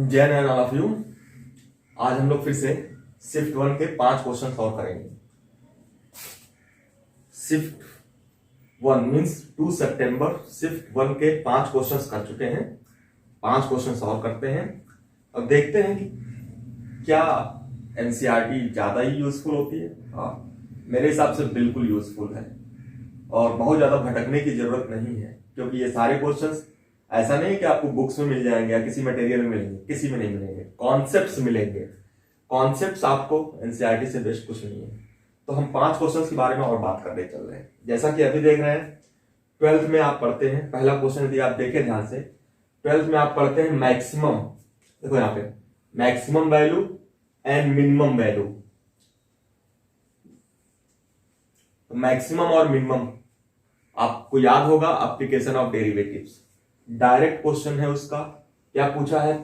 जय Narayan all of you. आज हम लोग फिर से शिफ्ट 1 के 5 क्वेश्चन सॉल्व करेंगे। शिफ्ट 1 मीन्स 2 सितंबर शिफ्ट 1 के 5 क्वेश्चंस कर चुके हैं। 5 क्वेश्चन सॉल्व करते हैं और देखते हैं कि क्या एनसीईआरटी ज्यादा ही यूजफुल होती है। हाँ, मेरे हिसाब से बिल्कुल यूजफुल है और बहुत ज्यादा भटकने की जरूरत नहीं है, क्योंकि ये सारे क्वेश्चंस ऐसा नहीं है कि आपको बुक्स में मिल जाएंगे या किसी मटेरियल में मिलेंगे, किसी में नहीं मिलेंगे। कॉन्सेप्ट्स मिलेंगे। कॉन्सेप्ट्स आपको एनसीईआरटी से बेस्ट कुछ नहीं है। तो हम 5 क्वेश्चंस के बारे में और बात करने चल रहे हैं। जैसा कि अभी देख रहे हैं, 12th में आप पढ़ते हैं, पहला क्वेश्चन यदि आप देखें ध्यान से, 12th में आप पढ़ते हैं मैक्सिमम। देखो यहाँ पे maximum value and minimum value. Maximum और मिनिमम आपको याद होगा, application of derivatives. Direct question है उसका। क्या पूछा है?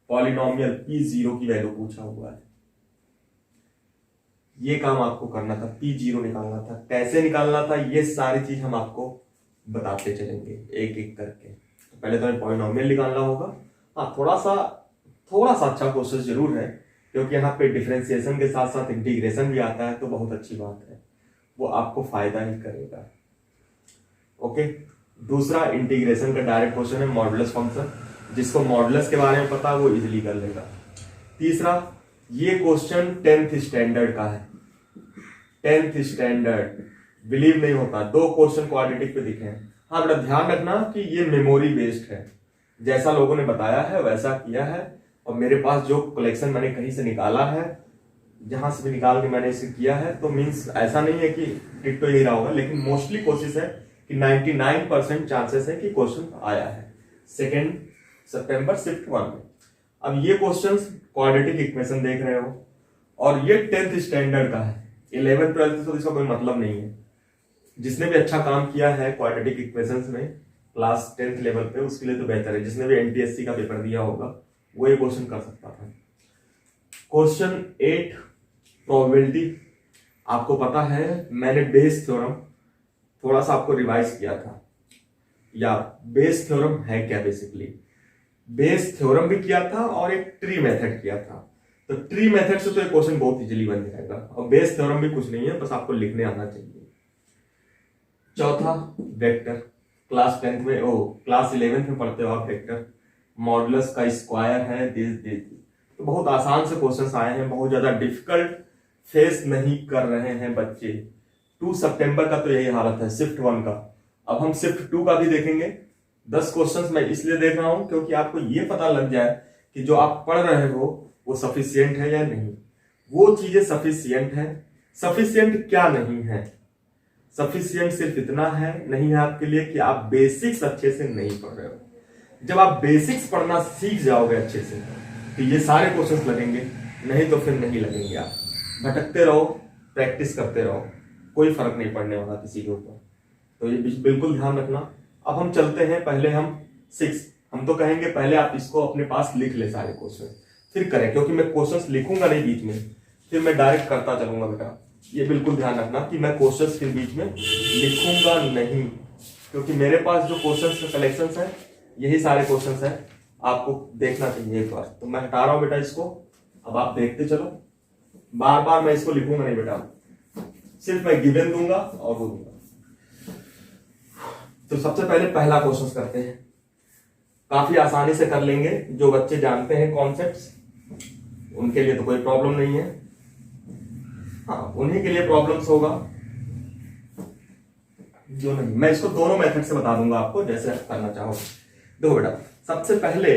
पॉलिनोमियल P0 की वैल्यू पूछा हुआ है। ये काम आपको करना था, P0 निकालना था। कैसे निकालना था ये सारी चीज हम आपको बताते चलेंगे एक एक करके। तो पहले तो हमें पॉलिनोमियल निकालना होगा। हाँ, थोड़ा सा अच्छा क्वेश्चन जरूर है, क्योंकि यहाँ पे डिफरेंशिएशन के साथ साथ इंटीग्रेशन भी आता है, तो बहुत अच्छी बात है, वो आपको फायदा ही करेगा। ओके, दूसरा इंटीग्रेशन का डायरेक्ट क्वेश्चन है मॉडुलस फंक्शन। जिसको मॉडुलस के बारे में पता है वो इजीली कर लेगा। तीसरा, ये क्वेश्चन 10th स्टैंडर्ड का है। 10th स्टैंडर्ड, बिलीव नहीं होता, 2 क्वेश्चन क्वाड्रेटिक पे दिखे हैं। हाँ बेटा, ध्यान रखना कि ये मेमोरी बेस्ड है। जैसा लोगों ने बताया है वैसा किया है, और मेरे पास जो कलेक्शन मैंने कहीं से निकाला है, जहां से भी निकाल के मैंने इसे किया है, तो मीन्स ऐसा नहीं है कि डिट्टो यही रहा होगा, लेकिन मोस्टली कोशिश है कि 99% चांसेस है कि क्वेश्चन आया है 2 सितंबर शिफ्ट 1 में। अब ये क्वेश्चंस क्वाड्रेटिक इक्वेशन देख रहे हो, और ये 10th स्टैंडर्ड का है। 11th 12th तो इसका कोई मतलब नहीं है। जिसने भी अच्छा काम किया है क्वाड्रेटिक इक्वेशंस में क्लास 10th लेवल पे, उसके लिए तो बेहतर है। जिसने भी एनटीएससी का पेपर दिया होगा वो ये क्वेश्चन कर सकता था। Question 8 probability. आपको पता है मैंने बेस थ्योरम थोड़ा सा आपको रिवाइज किया था, या बेस थ्योरम है क्या। बेसिकली बेस थ्योरम भी किया था और एक ट्री मेथड किया था। तो ट्री मेथड से तो ये क्वेश्चन बहुत इजीली बन जाएगा, और बेस थ्योरम भी कुछ नहीं है, बस आपको लिखने आना चाहिए। चौथा, वेक्टर। क्लास 10th में क्लास 11th में पढ़ते हो आप वेक्टर। मॉडुलस का स्क्वायर है दिस। तो बहुत आसान से क्वेश्चंस आए हैं, बहुत ज्यादा डिफिकल्ट फेस नहीं कर रहे हैं बच्चे। 2 सितंबर का तो यही हालत है शिफ्ट 1 का। अब हम शिफ्ट 2 का भी देखेंगे। 10 क्वेश्चंस मैं इसलिए देख रहा हूं क्योंकि आपको ये पता लग जाए कि जो आप पढ़ रहे हो वो सफिशियंट है या नहीं। वो चीजें सफिशियंट है। सफिशियंट क्या नहीं है? सफिशियंट सिर्फ इतना है नहीं है आपके लिए कि आप बेसिक्स अच्छे से नहीं पढ़ रहे हो। जब आप बेसिक्स पढ़ना सीख जाओगे अच्छे से, तो ये सारे क्वेश्चंस लगेंगे, नहीं तो फिर नहीं लगेंगे। आप भटकते रहो, प्रैक्टिस करते रहो, कोई फर्क नहीं पड़ने वाला किसी के ऊपर। तो ये बिल्कुल ध्यान रखना। अब हम चलते हैं, पहले हम 6। हम तो कहेंगे पहले आप इसको अपने पास लिख ले सारे क्वेश्चन, फिर करें, क्योंकि मैं क्वेश्चंस लिखूंगा नहीं बीच में, फिर मैं डायरेक्ट करता चलूंगा बेटा। ये बिल्कुल ध्यान रखना कि मैं क्वेश्चंस के बीच में लिखूंगा नहीं, क्योंकि मेरे पास जो क्वेश्चंस के कलेक्शंस है यही सारे क्वेश्चंस है। आपको देखना चाहिए एक बार। तो मैं हटा रहा हूं बेटा इसको, अब आप देखते चलो। बार बार मैं इसको लिखूंगा नहीं बेटा, सिर्फ मैं गिवन दूंगा और वो दूंगा। तो सबसे पहले पहला क्वेश्चन करते हैं। काफी आसानी से कर लेंगे। जो बच्चे जानते हैं कॉन्सेप्ट्स, उनके लिए तो कोई प्रॉब्लम नहीं है। हाँ, उन्हीं के लिए प्रॉब्लम्स होगा जो नहीं। मैं इसको दोनों मेथड से बता दूंगा आपको, जैसे करना चाहो। देखो बेटा, सबसे पहले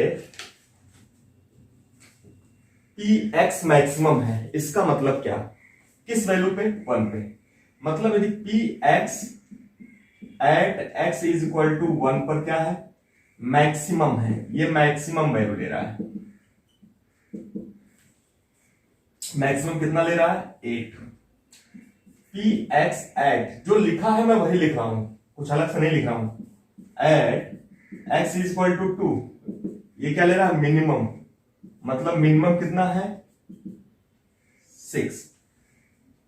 Px मैक्सिमम है, इसका मतलब क्या? किस वैल्यू पे? 1 पे। मतलब यदि Px at x is equal to 1 पर क्या है? मैक्सिमम है। ये मैक्सिमम वैल्यू ले रहा है। मैक्सिमम कितना ले रहा है? 8। Px एट, जो लिखा है मैं वही लिख रहा हूं, कुछ अलग से नहीं लिख रहा हूं। At x is equal to 2, ये क्या ले रहा है? मिनिमम। मतलब मिनिमम कितना है? 6।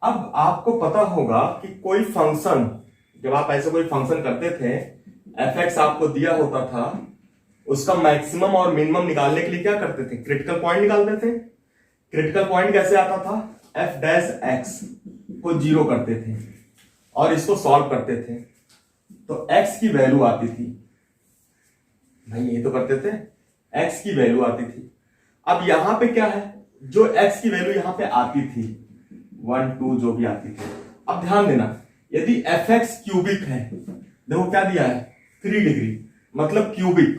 अब आपको पता होगा कि कोई फंक्शन, जब आप ऐसे कोई फंक्शन करते थे, fx आपको दिया होता था उसका मैक्सिमम और मिनिमम निकालने के लिए क्या करते थे, क्रिटिकल पॉइंट निकालते थे। क्रिटिकल पॉइंट कैसे आता था, एफ डैश एक्स को 0 करते थे और इसको सॉल्व करते थे तो x की वैल्यू आती थी, भाई ये तो करते थे, x की वैल्यू आती थी। अब यहां पे क्या है, जो x की वैल्यू यहां पे आती थी 1 2 जो भी आती थी, अब ध्यान देना यदि fx क्यूबिक है, देखो क्या दिया है 3 डिग्री मतलब क्यूबिक,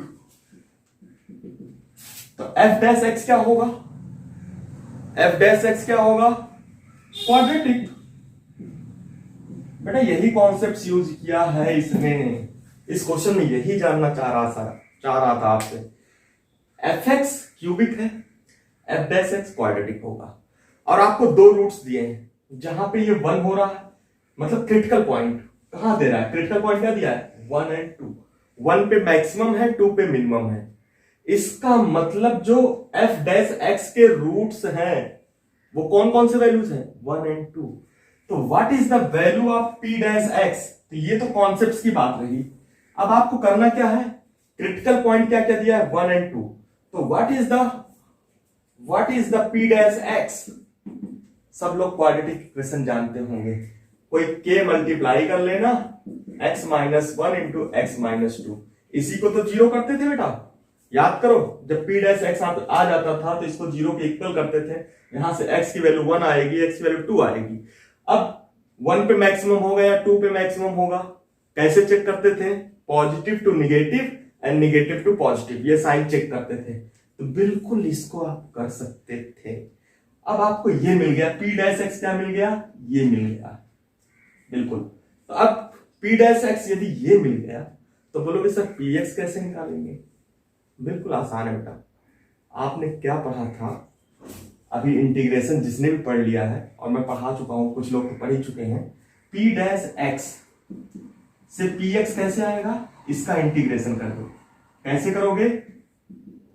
तो f डैश x क्या होगा, f डैश x क्या होगा, क्वाड्रेटिक। बेटा यही कॉन्सेप्ट यूज किया है इसने, इस क्वेश्चन में यही जानना चाह रहा था आपसे। एफ एक्स क्यूबिक है, एफ डैश एक्स क्वाड्रेटिक होगा, और आपको 2 रूट्स दिए हैं जहां पे ये 1 हो रहा है, मतलब क्रिटिकल पॉइंट कहां दे रहा है, क्रिटिकल पॉइंट क्या दिया है 1 और 2, 1 पे मैक्सिमम है 2 पे मिनिमम है। इसका मतलब जो एफ डैश एक्स के रूट्स हैं वो कौन कौन से वैल्यूज हैं 1 और 2, तो what is the value of P dash x, तो ये तो कॉन्सेप्ट्स की बात रही। अब आपको करना क्या है, क्रिटिकल पॉइंट क्या क्या दिया है 1 और 2, तो what is the P dash x, सब लोग क्वाड्रेटिक इक्वेशन जानते होंगे, कोई k मल्टीप्लाई कर लेना x minus 1 into x minus 2, इसी को तो 0 करते थे बेटा, याद करो जब p डैश x आ जाता था तो इसको 0 के इक्वल करते थे, यहां से x की वैल्यू 1 आएगी, x की वैल्यू 2 आएगी। अब 1 पे मैक्सिमम होगा या 2 पे मैक्सिमम होगा, कैसे चेक करते थे, positive to negative and negative to positive, ये साइन चेक करते थे, तो बिल्कुल इसको आप कर सकते थे। अब आपको ये मिल गया, पी डैश एक्स क्या मिल गया, ये मिल गया, बिल्कुल। तो अब पी डैश एक्स यदि ये मिल गया तो बोलोगे सर पी एक्स कैसे निकालेंगे, बिल्कुल आसान है बेटा, आपने क्या पढ़ा था अभी, इंटीग्रेशन जिसने भी पढ़ लिया है, और मैं पढ़ा चुका हूं, कुछ लोग तो पढ़ ही चुके हैं, पी डैश एक्स से पी एक्स कैसे आएगा, इसका इंटीग्रेशन कर दो, कैसे करोगे,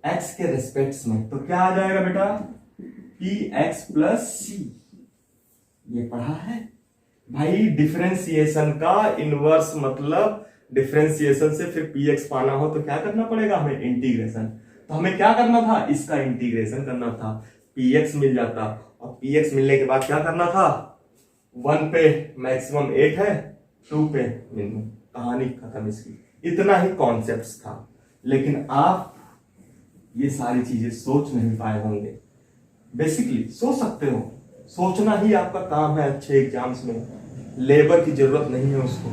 एक्स के रेस्पेक्ट्स में, तो क्या आ जाएगा बेटा पी एक्स प्लस सी, ये पढ़ा है भाई। डिफरेंशिएशन का इनवर्स मतलब डिफरेंशिएशन से फिर पी एक्स पाना हो तो क्या करना पड़ेगा हमें, इंटीग्रेशन, तो हमें क्या करना था, इसका इंटीग्रेशन करना था, पी एक्स मिल जाता, और पी एक्स मिलने के बाद क्या करना था, 1 पे मैक्सिमम 8 है, 2 पे मिनिमम, कहानी खत्म इसकी, इतना ही कॉन्सेप्ट था। लेकिन आप ये सारी चीजें सोच नहीं पाए होंगे, बेसिकली सोच सकते हो, सोचना ही आपका काम है अच्छे एग्जाम्स में, लेबर की जरूरत नहीं है उसको,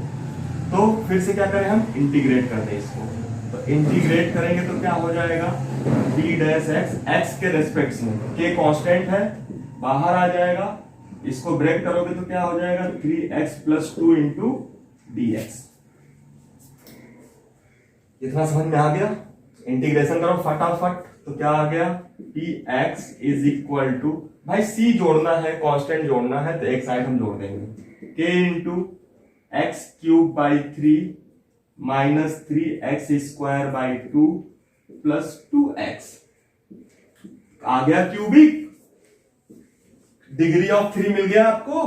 तो फिर से क्या करें हम, इंटीग्रेट कर दें इसको, तो इंटीग्रेट करेंगे तो क्या हो जाएगा, p डैश एक्स, एक्स के रेस्पेक्ट्स में, k कांस्टेंट है बाहर आ जाएगा, इसको ब्रेक करोगे तो क्या हो जाएगा 3x प्लस 2 इंटू dx। इतना समझ में आ गया, इंटीग्रेशन करो फटाफट, तो क्या आ गया px इज इक्वल टू, भाई c जोड़ना है, कांस्टेंट जोड़ना है, तो एक साइड हम जोड़ देंगे, k into x cube by 3 minus 3x square by 2 plus 2x, आ गया क्यूबिक, डिग्री ऑफ 3 मिल गया आपको,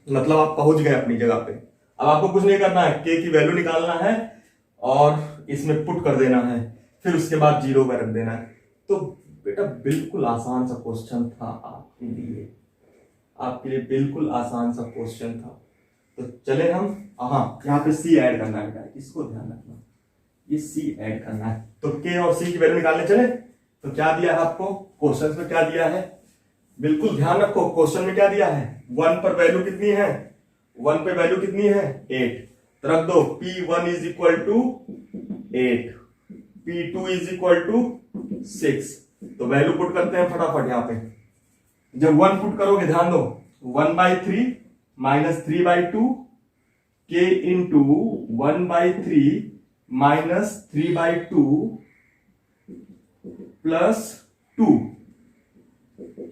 मतलब आप पहुंच गए अपनी जगह पे। अब आपको कुछ नहीं करना है, k की वैल्यू निकालना है और इसमें पुट कर देना है, फिर उसके बाद 0 पर रख देना है। तो बेटा बिल्कुल आसान सा क्वेश्चन था आपके लिए बिल्कुल आसान सा क्वेश्चन था। तो चले हम, हाँ यहाँ पे c ऐड करना है बेटा, इसको ध्यान रखना, ये c ऐड करना है, तो k और c की वैल्यू निकालने चले, तो क्या दिया है आपको क्वेश्चन में, क्या दिया है, बिल्कुल ध्यान रखो, क्वेश्चन में क्या दिया है, 1 पर वैल्यू कितनी है, 1 पे वैल्यू कितनी है 8, तो रख दो p1 is equal to 8, p2 is equal to 6, तो वैल्यू पुट करते हैं फटाफट यहाँ पे, जब 1 पुट करोगे ध्यान दो, 1/3 minus 3/2 k into 1/3 minus 3/2 plus 2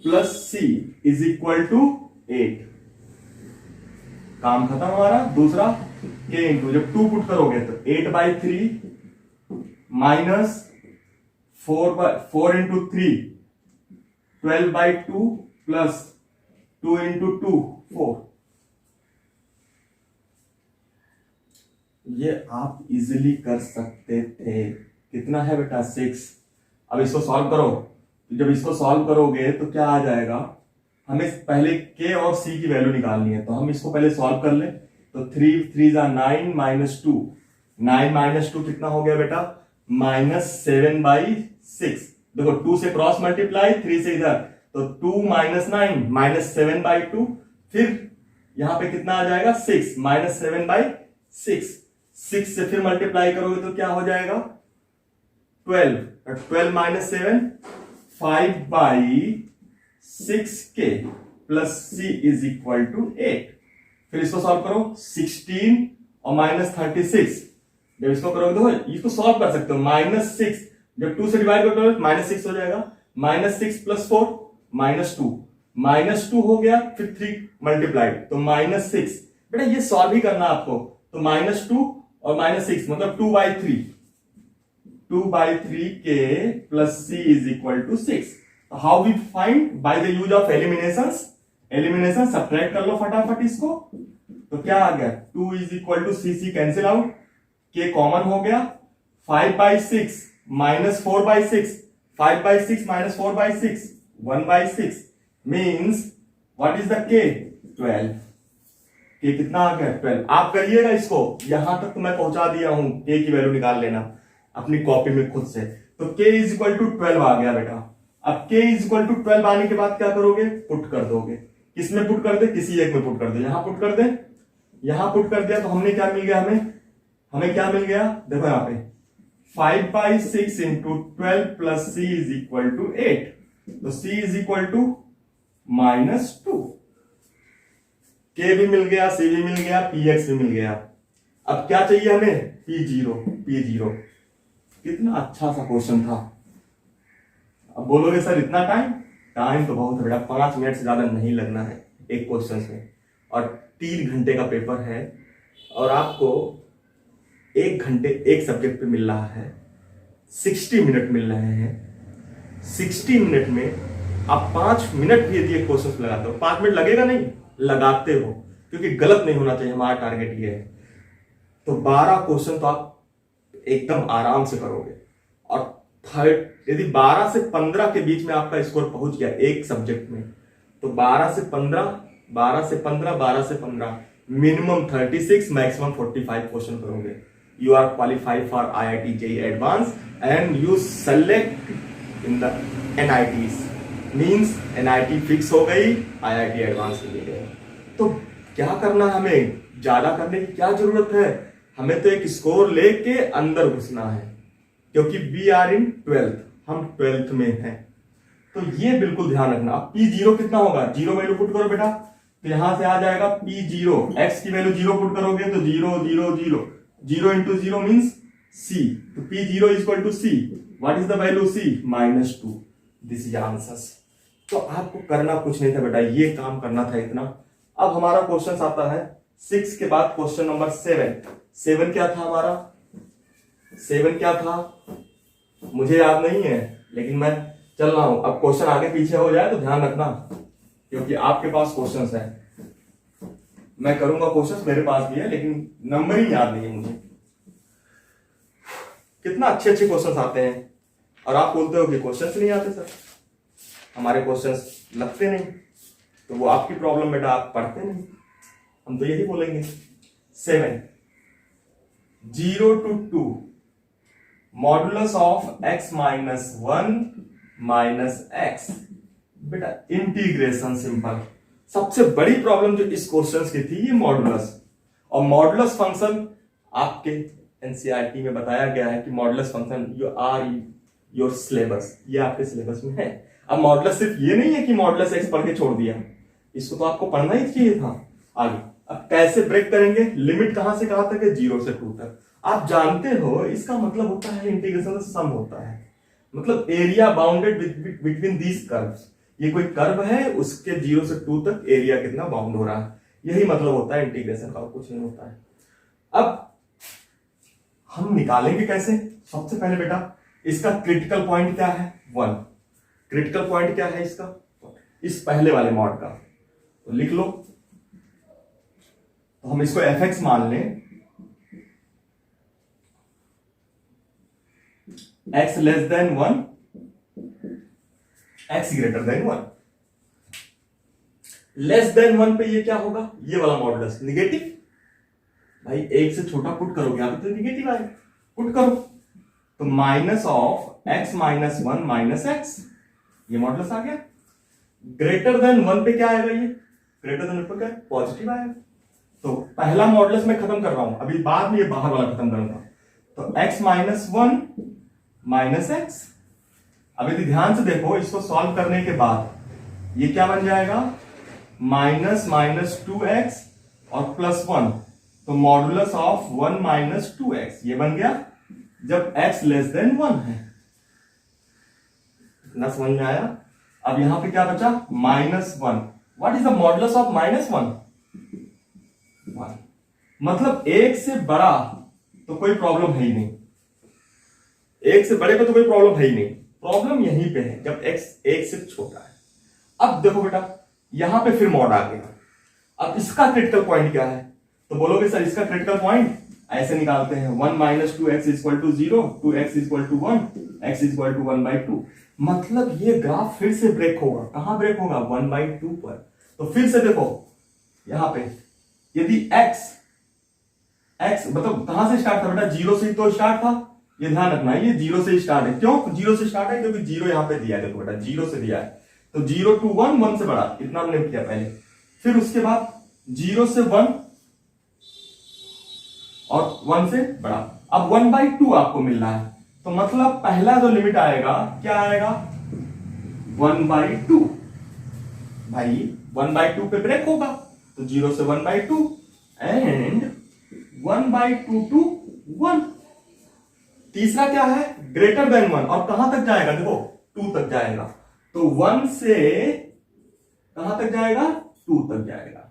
plus c is equal to 8, काम खत्म हमारा। दूसरा k इंटू, जब 2 पुट करोगे तो 8/3 माइनस 4 इंटू 3 12/2 प्लस 2 इंटू 2 4, ये आप इजीली कर सकते थे, कितना है बेटा 6। अब इसको सॉल्व करो, जब इसको सॉल्व करोगे तो क्या आ जाएगा, हमें पहले k और c की वैल्यू निकालनी है, तो हम इसको पहले सॉल्व कर ले। तो 3 3 9 माइनस 2, 9 माइनस 2 कितना हो गया बेटा -7/6। देखो 2 से क्रॉस मल्टीप्लाई, 3 से इधर, तो 2 माइनस 9 -7/2, फिर यहां पे कितना आ जाएगा 6 -7/6। 6 से फिर मल्टीप्लाई करोगे तो क्या हो जाएगा 12, 12 minus 7 5/6k plus c is equal to 8। फिर इसको सॉल्व करो, 16 और -36, जब इसको करोगे तो इसको सॉल्व कर सकते हो, -6 जब 2 से डिवाइड करोगे तो -6 हो जाएगा, -6 प्लस 4 -2, -2 हो गया, फिर 3 मल्टीप्लाइड तो -6। बेटा ये सॉल्व ही करना आपको, तो -2 और -6 मतलब 2/3, 2/3k plus c is equal to 6। How we find? By the use of eliminations। Elimination subtract कर लो फटाफट इसको, तो क्या आ गया 2 is equal to c cancel out, k common हो गया, 5/6 minus 4/6, 5/6 minus 4/6 1/6 means what is the k 12। k कितना आ गया 12। आप करिएगा इसको, यहां तक तो मैं पहुंचा दिया हूं, k की वैल्यू निकाल लेना अपनी कॉपी में खुद से। तो k इज इक्वल टू 12 आ गया बेटा। अब k इज इक्वल टू 12 आने के बाद क्या करोगे, पुट कर दोगे। किसमें पुट कर दे, किसी एक में पुट कर दे, यहां पुट कर दे, यहां पुट कर दिया तो हमने क्या मिल गया, हमें क्या मिल गया, देखो यहां पे 5/6 into 12 plus c is equal to 8, तो c is equal to -2। k भी मिल गया, c भी मिल गया, px भी मिल गया। अब क्या चाहिए हमें, p0। कितना अच्छा सा क्वेश्चन था। अब बोलोगे सर इतना टाइम तो बहुत है बेटा, 5 मिनट से ज्यादा नहीं लगना है एक क्वेश्चन में, और 3 घंटे का पेपर है, और आपको 1 घंटे एक सब्जेक्ट पे मिल रहा है, 60 मिनट मिल रहे हैं। 60 मिनट में आप 5 मिनट भी यदि एक क्वेश्चन लगाते हो, 5 मिनट लगेगा नहीं, लगाते हो, क्योंकि गलत नहीं होना चाहिए, हमारा टारगेट ये है। तो 12 क्वेश्चन तो आप एकदम आराम से करोगे, और थर्ड यदि 12 से 15 के बीच में आपका स्कोर पहुंच गया एक सब्जेक्ट में, तो 12 से 15 मिनिमम 36 मैक्सिमम 45 क्वेश्चन करोगे। You are qualified for IIT JEE advanced and you select in the NITs, means NIT fix हो गई, IIT एडवांस मिल गया। तो क्या करना है, हमें ज्यादा करने की क्या जरूरत है, हमें तो एक स्कोर लेके अंदर घुसना है, क्योंकि वी आर इन 12th, हम 12th में हैं। तो ये बिल्कुल ध्यान रखना। अब P0 कितना होगा, 0 वैल्यू पुट करो बेटा, तो यहां से आ जाएगा P0, x की वैल्यू 0 पुट करोगे तो 0 0 0, 0 इंटू 0 मीन्स c, तो P0 is equal to c। What is the value c, -2। This is answers. तो आपको करना कुछ नहीं था बेटा, ये काम करना था इतना। अब हमारा क्वेश्चन आता है 6 के बाद क्वेश्चन नंबर 7 क्या था हमारा, 7 क्या था मुझे याद नहीं है, लेकिन मैं चल रहा हूं। अब क्वेश्चन आगे पीछे हो जाए तो ध्यान रखना, क्योंकि आपके पास क्वेश्चंस है, मैं करूंगा कोशिश, मेरे पास भी है, लेकिन नंबर ही याद नहीं है मुझे। कितना अच्छे क्वेश्चंस आते हैं, और आप बोलते हो कि क्वेश्चंस नहीं आते सर, हमारे क्वेश्चंस लगते नहीं, तो वो आपकी प्रॉब्लम बेटा, आप पढ़ते नहीं। हम तो यही बोलेंगे। 7 0 to 2 modulus of x minus 1 minus x। बेटा इंटीग्रेशन सिंपल। सबसे बड़ी प्रॉब्लम जो इस क्वेश्चन की थी ये मॉडुलस, और मॉडुलस फंक्शन आपके एनसीईआरटी में बताया गया है कि modulus function you are your syllabus, ये आपके सिलेबस में है। अब मॉडुलस सिर्फ ये नहीं है कि मॉडुलस एक्स पढ़ के छोड़ दिया, इसको तो आपको पढ़ना ही चाहिए था आगे। अब कैसे ब्रेक करेंगे, लिमिट कहां से कहां तक है, 0 से 2 तक। आप जानते हो इसका मतलब होता है इंटीग्रेशन सम होता है, मतलब area bounded between these curves. ये कोई कर्व है, उसके 0 से 2 तक एरिया कितना बाउंड हो रहा है, यही मतलब होता है इंटीग्रेशन का, कुछ नहीं होता है। अब हम निकालेंगे कैसे, सबसे पहले बेटा इसका क्रिटिकल पॉइंट क्या है, 1। क्रिटिकल पॉइंट क्या है इसका, इस पहले वाले मॉड का, तो लिख लो। तो हम इसको fx मान लें, x less than 1, x greater than 1। Less than 1 पे ये क्या होगा, ये वाला मॉडुलस निगेटिव। भाई एक से छोटा पुट करोगे आप तो निगेटिव आएगा, पुट करो तो minus of x minus 1 minus x, ये मॉडुलस आ गया। ग्रेटर देन 1 पे क्या आएगा, ये ग्रेटर देन 1 पे क्या पॉजिटिव आएगा। तो पहला मॉडुलस मैं खत्म कर रहा हूं, अभी बाद में ये बाहर वाला खत्म करूंगा। तो x माइनस 1 माइनस एक्स। अब यदि ध्यान से देखो इसको सॉल्व करने के बाद ये क्या बन जाएगा, माइनस माइनस 2x और प्लस 1, तो मॉडुलस ऑफ 1 माइनस 2x ये बन गया जब x लेस देन 1 है। इतना समझ में आया। अब यहां पे क्या बचा, minus 1। What is the modulus of minus 1? 1। मतलब एक से बड़ा तो कोई प्रॉब्लम है ही नहीं, एक से बड़े पे तो कोई प्रॉब्लम है ही नहीं, प्रॉब्लम यहीं पे है जब x एक से छोटा है। अब देखो बेटा यहां पे फिर मॉड आ गया। अब इसका क्रिटिकल पॉइंट क्या है, तो बोलोगे सर इसका क्रिटिकल पॉइंट ऐसे निकालते हैं, 1 minus 2x equal to 0, 2x equal to 1, x equal to 1/2। मतलब ये ग्राफ फिर से ब्रेक होगा, कहां ब्रेक होगा, 1/2 पर। तो फिर से देखो यहां पे यदि x मतलब कहां से स्टार्ट था बेटा, 0 से तो स्टार्ट था, ये ध्यान रखना है, ये 0 से स्टार्ट है। क्यों 0 से स्टार्ट है, क्योंकि 0 यहां पे दिया है, देखो बेटा 0 से दिया है, तो 0 to 1, 1 से बड़ा, इतना हमने किया पहले। फिर उसके बाद 0 से 1 और 1 से बड़ा। अब 1/2 आपको मिल रहा है, तो मतलब पहला जो लिमिट आएगा क्या आएगा, 1/2। भाई 1/2 पे ब्रेक होगा, तो 0 से 1/2 एंड 1/2 to 1। तीसरा क्या है, ग्रेटर देन 1, और कहां तक जाएगा, देखो 2 तक जाएगा। तो 1 से कहां तक जाएगा, 2 तक जाएगा।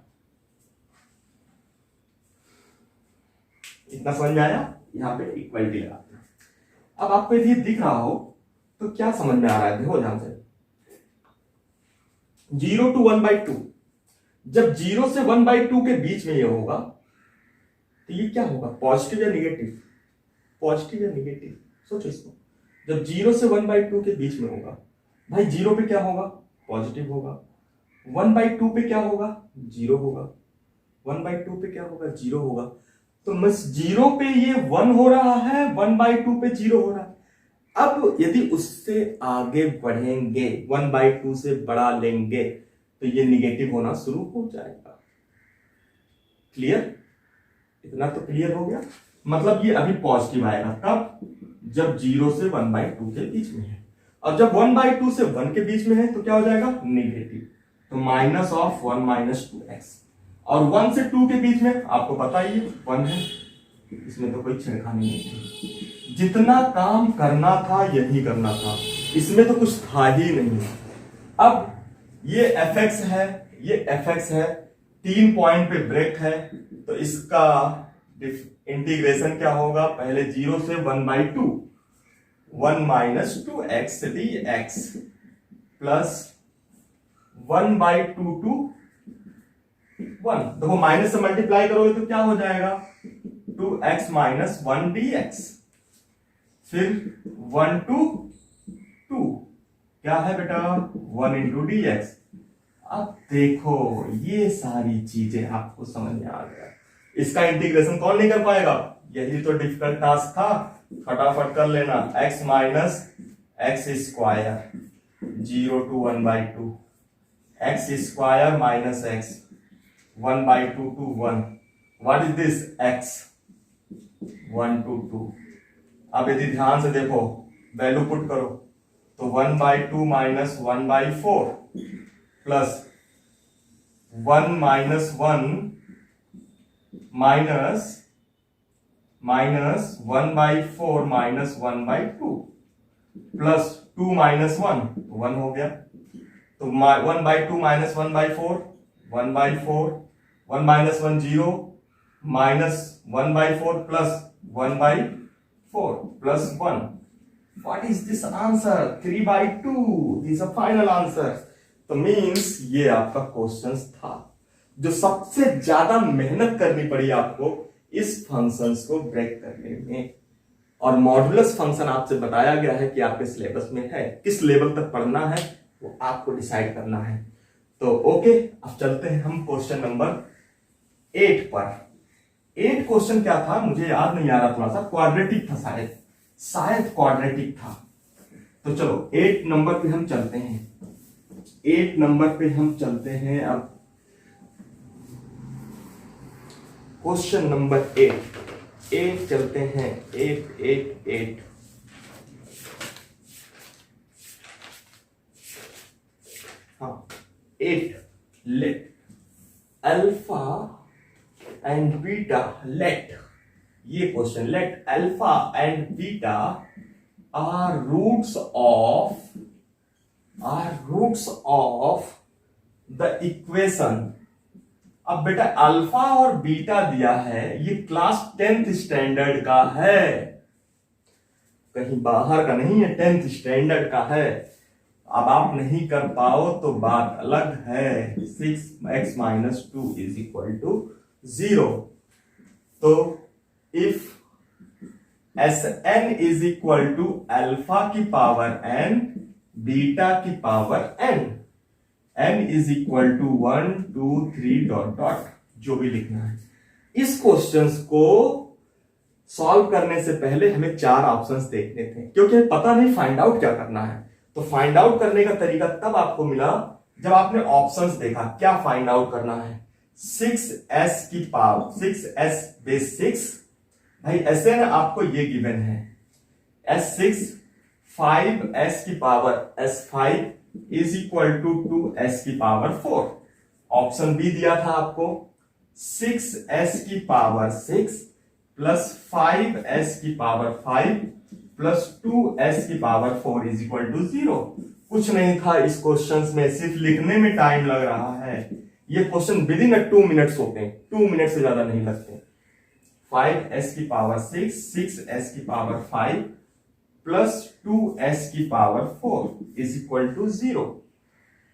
इतना समझ में आया। यहां पे इक्वलिटी लगाना। अब आपको यदि दिख रहा हो तो क्या समझ में आ रहा है, देखो ध्यान से, 0 to 1/2, जब 0 से 1/2 के बीच में ये होगा तो ये क्या होगा, पॉजिटिव या निगेटिव, पॉजिटिव या निगेटिव, सोचो इसको। जब 0 से 1/2 के बीच में होगा, भाई 0 पे क्या होगा, पॉजिटिव होगा। 1/2 पे क्या होगा, 0 होगा। 1/2 पे क्या होगा, 0 होगा। तो बस 0 पे ये 1 हो रहा है, 1/2 पे 0 हो रहा है। अब यदि उससे आगे बढ़ेंगे, 1/2 से बड़ा लेंगे, तो ये निगेटिव होना शुरू हो जाएगा। क्लियर, इतना तो क्लियर हो गया। मतलब ये अभी पॉजिटिव आएगा, कब, जब 0 से 1/2 के बीच में है। और जब 1/2 से 1 के बीच में है तो क्या हो जाएगा, निगेटिव। तो माइनस ऑफ 1 माइनस 2x। और 1 से 2 के बीच में आपको पता ही 1 है, इसमें तो कोई छेड़खानी नहीं है। जितना काम करना था यही करना था, इसमें तो कुछ था ही नहीं। अब ये fx है, ये fx है, 3 पॉइंट पे ब्रेक है, तो इसका इंटीग्रेशन क्या होगा, पहले 0 से 1/2, 1 minus 2x dx plus 1/2 to 1। देखो माइनस से मल्टीप्लाई करोगे तो क्या हो जाएगा, 2x माइनस 1 dx, फिर 1 to 2 क्या है बेटा, 1 into dx। अब देखो ये सारी चीजें आपको समझ में आ गया। इसका इंटीग्रेशन कौन नहीं कर पाएगा, यही तो डिफिकल्ट टास्क था, फटाफट कर लेना। x minus x square 0 to 1/2, x square minus x 1/2 to 1। What is this, x 1 to 2। अब यदि ध्यान से देखो वैल्यू पुट करो तो 1/2 minus 1/4 plus 1 minus 1 minus 1/4 minus 1/2 plus 2 minus 1 हो गया। तो 1/2 minus 1/4 1/4, 1 minus 1 0, minus 1/4 plus 1/4 plus 1। What is this answer? 3/2. This is a final answer. तो मीन्स ये आपका क्वेश्चन था जो सबसे ज्यादा मेहनत करनी पड़ी आपको इस फंक्शंस को ब्रेक करने में। और मॉडुलस फंक्शन आपसे बताया गया है कि आपके सिलेबस में है, किस लेवल तक पढ़ना है वो आपको डिसाइड करना है। तो ओके, अब चलते हैं हम क्वेश्चन नंबर 8 पर। 8 क्वेश्चन क्या था मुझे याद नहीं आ रहा, थोड़ा सा क्वाड्रेटिक था, शायद क्वाड्रेटिक था। तो चलो 8 नंबर पे हम चलते हैं। 8 नंबर पे हम चलते हैं। अब क्वेश्चन नंबर 8 चलते हैं। 8 हाँ 8 let alpha and beta, let, ये question, let alpha and beta are roots of the equation. अब बेटा अल्फा और बीटा दिया है, ये क्लास 10th स्टैंडर्ड का है, कहीं बाहर का नहीं है, 10th स्टैंडर्ड का है। अब आप नहीं कर पाओ तो बात अलग है। 6x - 2 = 0। तो इफ Sn = अल्फा की पावर n, बीटा की पावर n, n = 1 2 3 ... जो भी लिखना है। इस क्वेश्चंस को सॉल्व करने से पहले हमें 4 ऑप्शंस देखने थे, क्योंकि पता नहीं फाइंड आउट क्या करना है। तो फाइंड आउट करने का तरीका तब आपको मिला जब आपने ऑप्शंस देखा क्या फाइंड आउट करना है। 6s की पावर 6s/6, भाई ऐसे ना आपको ये गिवन है s6, 5s की पावर s5 = 2s की पावर 4। ऑप्शन बी दिया था आपको 6s की पावर 6 प्लस 5s की पावर 5 प्लस 2s की पावर 4 = 0। कुछ नहीं था इस क्वेश्चन में, सिर्फ लिखने में टाइम लग रहा है। ये क्वेश्चन विद इन 2 मिनट्स होते हैं, 2 मिनट से ज्यादा नहीं लगते। 5s की पावर 6, 6s की पावर 5 प्लस 2s की पावर 4 = 0।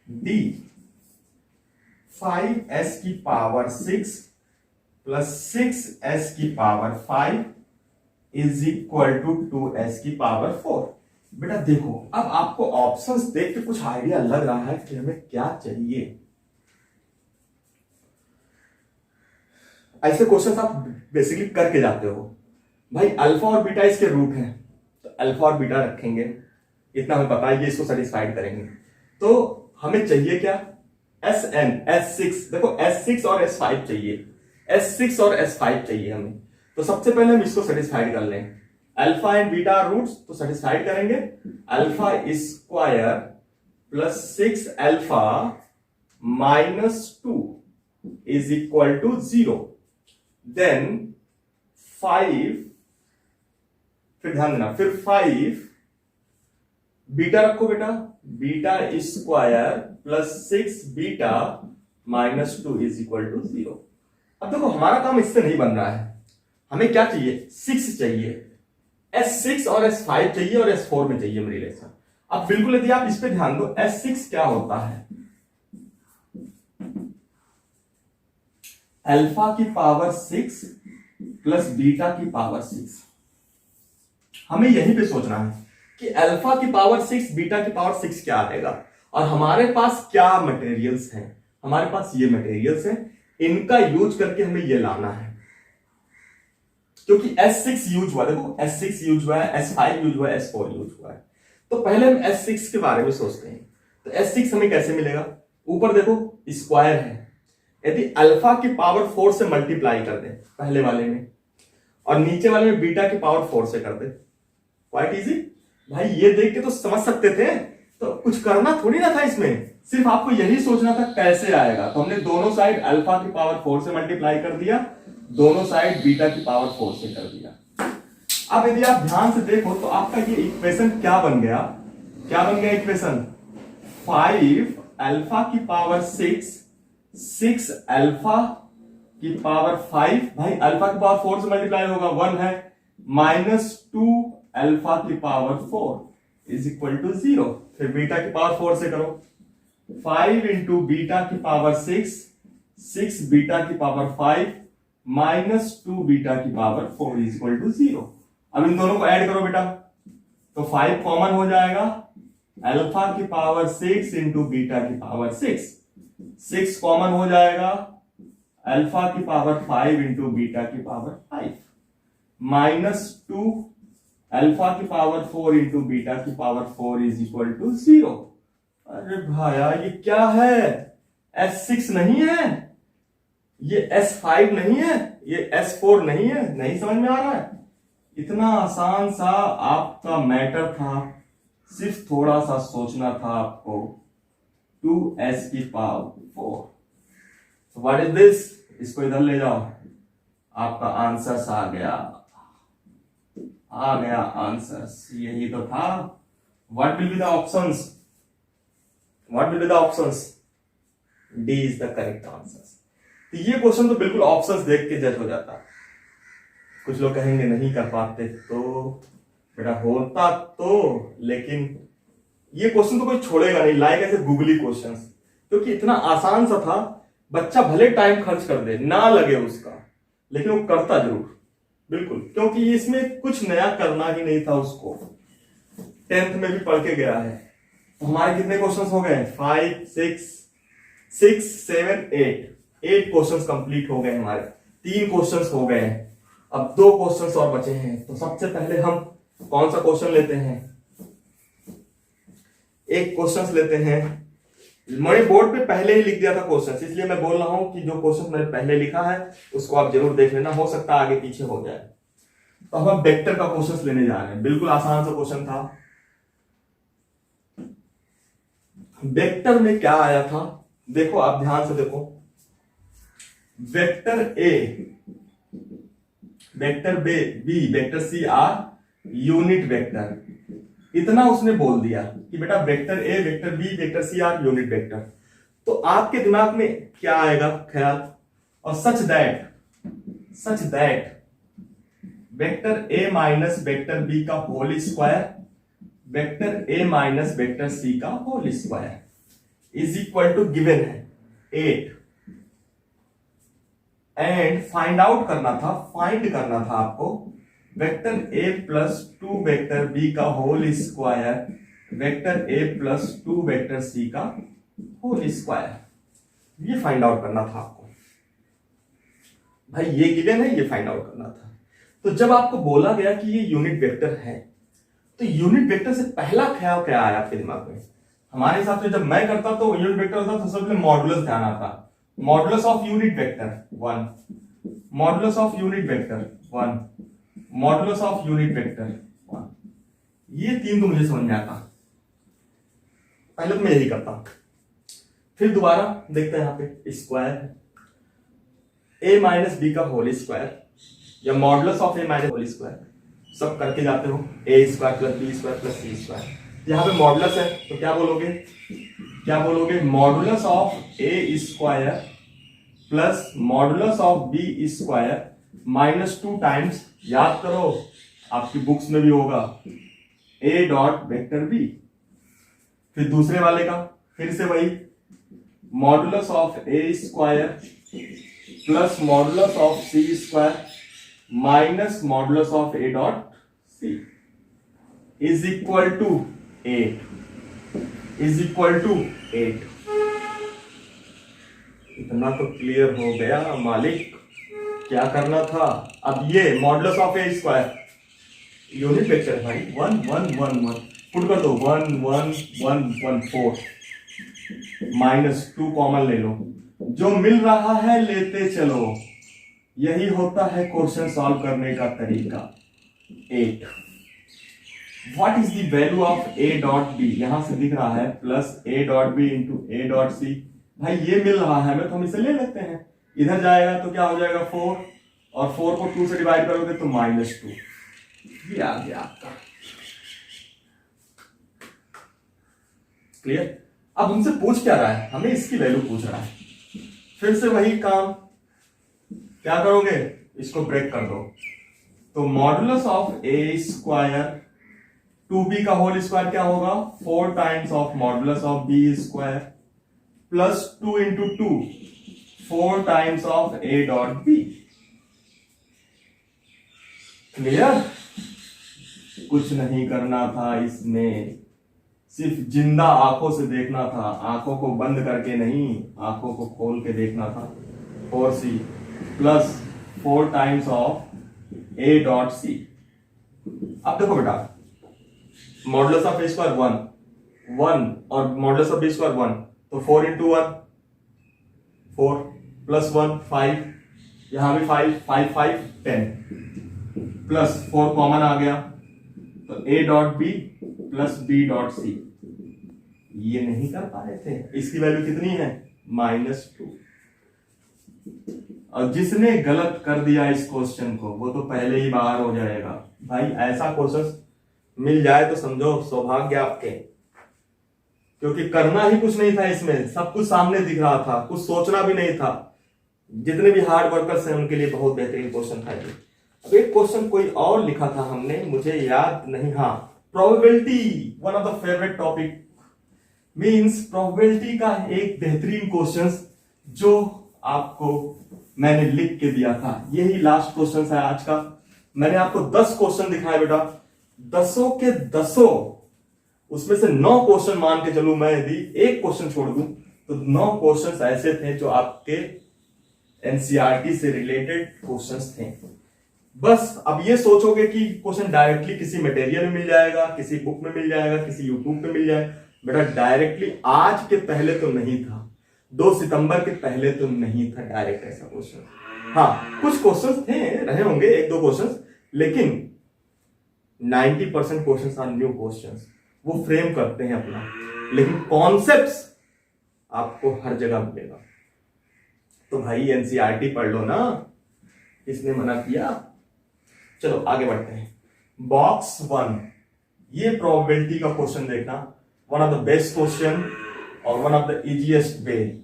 डी 5s की पावर 6 प्लस 6s की पावर 5 = 2s की पावर 4। बेटा देखो, अब आपको ऑप्शंस देख के कुछ आइडिया लग रहा है कि हमें क्या चाहिए। ऐसे क्वेश्चंस आप बेसिकली करके जाते हो। भाई अल्फा और बीटा इसके रूट हैं, तो अल्फा और बीटा रखेंगे, इतना हमें पता है, ये इसको सेटिस्फाइड करेंगे। तो हमें चाहिए क्या, Sn, S6, देखो S6 और S5 चाहिए, S6 और S5 चाहिए हमें। तो सबसे पहले हम इसको सेटिस्फाइड कर लें। अल्फा एंड बीटा रूट्स, तो सेटिस्फाइड करेंगे। Alpha square plus 6 alpha -2 = 0। Then 5, फिर ध्यान देना, फिर 5 बीटा रखो बेटा, बीटा स्क्वायर प्लस 6 बीटा -2 = 0। अब देखो हमारा काम इससे नहीं बन रहा है, हमें क्या चाहिए, 6 चाहिए, S6 और S5 चाहिए और S4 में चाहिए रिलेशन। अब बिल्कुल यदि आप इस पे ध्यान दो, S6 क्या होता है, अल्फा की पावर 6 प्लस बीटा की पावर 6। हमें यहीं पे सोचना है कि अल्फा की पावर 6 बीटा की पावर 6 क्या आएगा, और हमारे पास क्या मटेरियल्स हैं। हमारे पास ये मटेरियल्स हैं, इनका यूज करके हमें ये लाना है। क्योंकि S6 यूज हुआ, देखो S6 यूज हुआ है, S5 यूज हुआ है, S4 यूज हुआ है। तो पहले हम S6 के बारे में सोचते हैं। तो S6 हमें कैसे मिलेगा, ऊपर देखो स्क्वायर है, यदि अल्फा की पावर 4 से मल्टीप्लाई कर दे पहले वाले में, और नीचे वाले में बीटा की पावर 4 से कर दे, क्वाइट इजी। भाई ये देख के तो समझ सकते थे, तो कुछ करना थोड़ी ना था इसमें, सिर्फ आपको यही सोचना था कैसे आएगा। तो हमने दोनों साइड अल्फा की पावर 4 से मल्टीप्लाई कर दिया, दोनों साइड बीटा की पावर 4 से कर दिया। अब यदि आप ध्यान से देखो तो आपका ये इक्वेशन क्या बन गया, क्या बन गया इक्वेशन, 5 अल्फा की पावर 6, 6 अल्फा की पावर 5, भाई अल्फा की पावर 4 से मल्टीप्लाई होगा 1 है, -2 अल्फा की पावर 4 = 0। फिर बीटा की पावर 4 से करो, 5 इंटू बीटा की पावर 6, 6 बीटा की पावर 5 -2 बीटा की पावर 4 = 0। अब इन दोनों को ऐड करो बेटा, तो 5 कॉमन हो जाएगा, अल्फा की पावर 6 इंटू बीटा की पावर 6 कॉमन हो जाएगा, अल्फा की पावर 5 इंटू बीटा की पावर 5 -2 अल्फा की पावर 4 इंटू बीटा की पावर 4 इज इक्वल टू 0। अरे भाया ये क्या है, S6 नहीं है, ये S5 नहीं है, ये S4 नहीं है, नहीं समझ में आ रहा है। इतना आसान सा आपका मैटर था, सिर्फ थोड़ा सा सोचना था आपको। 2s की पावर 4, व्हाट इज दिस, इसको इधर ले जाओ, आपका आंसर आ गया आंसर्स, यही तो था। What will be the options, what will be the options, D is the correct answer. तो ये क्वेश्चन तो बिल्कुल ऑप्शंस देख के जज हो जाता। कुछ लोग कहेंगे नहीं कर पाते, तो बेटा होता तो, लेकिन ये क्वेश्चन तो कोई छोड़ेगा नहीं, लाइक ऐसे गूगली क्वेश्चंस, क्योंकि इतना आसान सा था। बच्चा भले टाइम खर्च कर दे, ना लगे उसका, लेकिन वो करता जरूर, बिल्कुल, क्योंकि इसमें कुछ नया करना ही नहीं था उसको। 10th में भी पढ़ के गया है। तो हमारे कितने क्वेश्चंस हो गए, 5 6 7 8 क्वेश्चंस कंप्लीट हो गए हमारे। 3 क्वेश्चंस हो गए हैं, अब 2 क्वेश्चंस और बचे हैं। तो सबसे पहले हम कौन सा क्वेश्चन लेते हैं, एक क्वेश्चन लेते हैं। मैंने बोर्ड पे पहले ही लिख दिया था क्वेश्चन, इसलिए मैं बोल रहा हूं कि जो क्वेश्चन मैंने पहले लिखा है उसको आप जरूर देख लेना, हो सकता है आगे पीछे हो जाए। तो हम वेक्टर का क्वेश्चन लेने जा रहे हैं, बिल्कुल आसान सा क्वेश्चन था। वेक्टर में क्या आया था, देखो आप ध्यान से देखो, vector A, vector B, vector C are unit vector, इतना उसने बोल दिया कि बेटा vector A, vector B, vector C are unit vector. तो आपके दिमाग में क्या आएगा ख्याल, और such that vector A minus vector B का whole square, vector A minus vector C का whole square is equal to given है 8। एंड फाइंड करना था आपको vector A plus 2 vector B का whole square, vector A plus 2 vector C का whole square, ये find out करना था आपको। भाई ये गिवन है, ये फाइंड आउट करना था। तो जब आपको बोला गया कि ये यूनिट वेक्टर है, तो यूनिट वेक्टर से पहला ख्याल क्या आया आपके दिमाग में? हमारे हिसाब से जब मैं करता तो यूनिट वेक्टर होता तो सबसे पहले मॉडुलस ध्यान आता, modulus of unit vector 1, modulus of unit vector 1, modulus of unit vector 1, ये 3 तो मुझे समझ में आता, पहले तो मैं यही करता। फिर दोबारा देखते हैं, यहाँ पे स्क्वायर ए माइनस बी का होल स्क्वायर या modulus of A minus whole square, सब करके जाते हो, A square plus B square plus C square. यहाँ पे मॉडुलस है तो क्या बोलोगे, modulus of A square plus modulus of B square -2 times, याद करो आपकी बुक्स में भी होगा, ए डॉट वेक्टर बी। फिर दूसरे वाले का फिर से वही, modulus of A square plus modulus of C square minus modulus of A dot C is equal to 8, is equal to 8। इतना तो क्लियर हो गया मालिक, क्या करना था। अब ये modulus of A square unit vector भाई 1 1 1 1 पुट कर दो, 1 1 1 1 4 -2 कॉमन ले लो, जो मिल रहा है लेते चलो, यही होता है क्वेश्चन सॉल्व करने का तरीका। 8 what is the value of A dot B, यहां से दिख रहा है plus A dot B into A dot C, भाई ये मिल रहा है हमें तो हम इसे ले लेते हैं, इधर जाएगा तो क्या हो जाएगा 4, और 4 को 2 से डिवाइड करोगे तो -2, ये आ गया आपका। क्लियर। अब हमसे पूछ क्या रहा है, हमें इसकी वैल्यू पूछ रहा है। फिर से वही काम, क्या करोगे, इसको ब्रेक कर दो, तो modulus of A square 2b का होल स्क्वायर क्या होगा, 4 times of modulus of B square plus 2 into 2 4 times of A dot B. Clear. कुछ नहीं करना था इसमें, सिर्फ जिंदा आंखों से देखना था, आंखों को बंद करके नहीं, आंखों को खोल के देखना था। 4c plus 4 times of a dot c। अब देखो बेटा, मॉडुलस ऑफ a स्क्वायर 1 और मॉडुलस ऑफ b स्क्वायर 1, तो 4 इंटू 1 4 प्लस 1 5, यहां भी 5 5 5 10 प्लस 4 कॉमन आ गया, तो a dot b plus b dot c। ये नहीं कर पा रहे थे, इसकी वैल्यू कितनी है -2। और जिसने गलत कर दिया इस क्वेश्चन को वो तो पहले ही बाहर हो जाएगा। भाई ऐसा क्वेश्चन मिल जाए तो समझो सौभाग्य आपके, क्योंकि करना ही कुछ नहीं था इसमें, सब कुछ सामने दिख रहा था, कुछ सोचना भी नहीं था। जितने भी हार्ड वर्कर्स हैं उनके लिए बहुत बेहतरीन क्वेश्चन था ये। अब एक क्वेश्चन कोई और लिखा था हमने, मुझे याद नहीं, हाँ probability, one of the favourite topic, means probability का एक बेहतरीन क्वेश्चन जो आपको मैंने लिख के दिया था। यही लास्ट क्वेश्चन है आज का। मैंने आपको 10 क्वेश्चन दिखाए बेटा, 10 के 10, उसमें से 9 क्वेश्चन मान के चलूं मैं, यदि एक क्वेश्चन छोड़ दूं तो 9 क्वेश्चन ऐसे थे जो आपके एनसीईआरटी से रिलेटेड क्वेश्चंस थे। बस अब ये सोचोगे कि क्वेश्चन डायरेक्टली किसी मटेरियल में मिल जाएगा, किसी बुक में मिल जाएगा, किसी यूट्यूब पे मिल जाएगा। बेटा डायरेक्टली आज के पहले तो नहीं था, 2 सितंबर के पहले तो नहीं था डायरेक्ट ऐसा क्वेश्चन। हाँ कुछ क्वेश्चंस थे, रहे होंगे 1-2 क्वेश्चंस, लेकिन 90% क्वेश्चंस आर न्यू क्वेश्चंस, वो फ्रेम करते हैं अपना, लेकिन कॉन्सेप्ट्स आपको हर जगह मिलेगा। तो भाई एनसीईआरटी पढ़ लो ना, किसने मना किया। चलो आगे बढ़ते हैं। बॉक्स 1, ये प्रोबेबिलिटी का क्वेश्चन देखना, one of the best question और one of the easiest way.